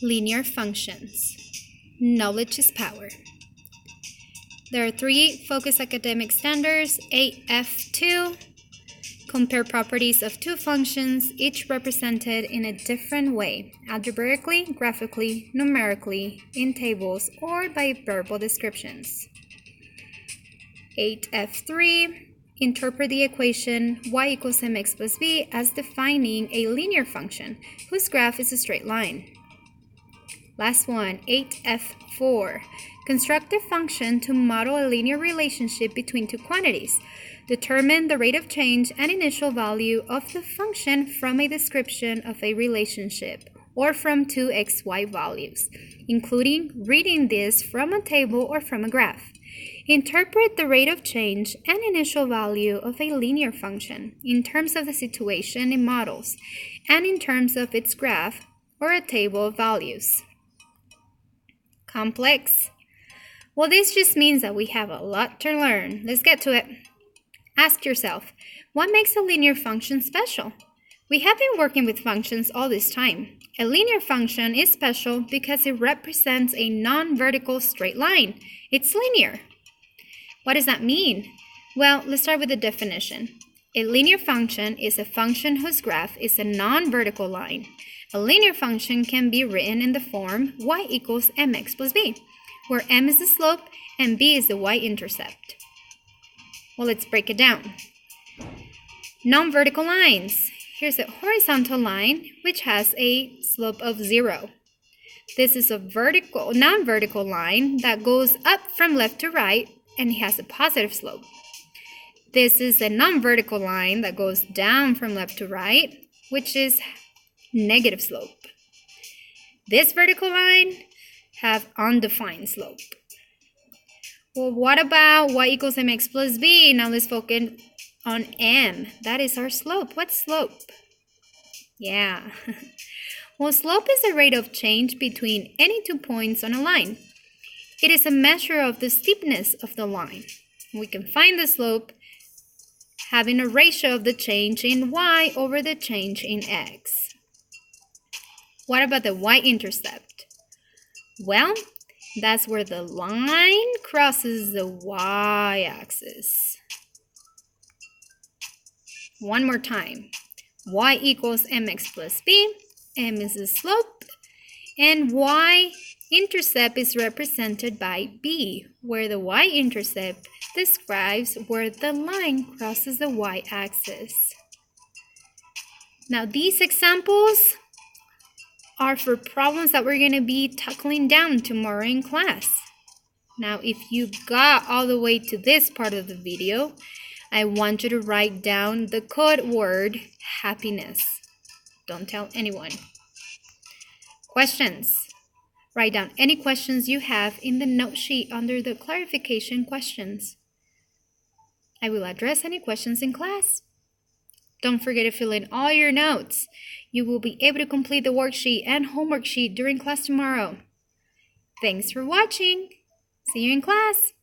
Linear functions. Knowledge is power. There are 3 focus academic standards, AF2. Compare properties of 2 functions, each represented in a different way, algebraically, graphically, numerically, in tables, or by verbal descriptions. 8F3. Interpret the equation y equals mx plus b as defining a linear function whose graph is a straight line. Last one, 8F4. Construct a function to model a linear relationship between 2 quantities. Determine the rate of change and initial value of the function from a description of a relationship or from 2 xy values, including reading this from a table or from a graph. Interpret the rate of change and initial value of a linear function in terms of the situation it models and in terms of its graph or a table of values. Complex? Well, this just means that we have a lot to learn. Let's get to it. Ask yourself, what makes a linear function special? We have been working with functions all this time. A linear function is special because it represents a non-vertical straight line. It's linear. What does that mean? Well, let's start with the definition. A linear function is a function whose graph is a non-vertical line. A linear function can be written in the form y equals mx plus b, where m is the slope and b is the y-intercept. Well, let's break it down. Non-vertical lines. Here's a horizontal line which has a slope of 0. This is a non-vertical line that goes up from left to right and it has a positive slope. This is a non-vertical line that goes down from left to right, which is negative slope. This vertical line have undefined slope. Well, what about y equals mx plus b? Now let's focus on m. That is our slope. What's slope? Yeah. Well, slope is the rate of change between any 2 points on a line. It is a measure of the steepness of the line. We can find the slope having a ratio of the change in y over the change in x. What about the y-intercept? Well, that's where the line crosses the y-axis. One more time. Y equals mx plus b. M is the slope. And y-intercept is represented by b, where the y-intercept describes where the line crosses the y-axis. Now, these examples are for problems that we're going to be tackling down tomorrow in class. Now, if you got all the way to this part of the video, I want you to write down the code word happiness. Don't tell anyone. Questions. Write down any questions you have in the note sheet under the clarification questions. I will address any questions in class. Don't forget to fill in all your notes. You will be able to complete the worksheet and homework sheet during class tomorrow. Thanks for watching. See you in class.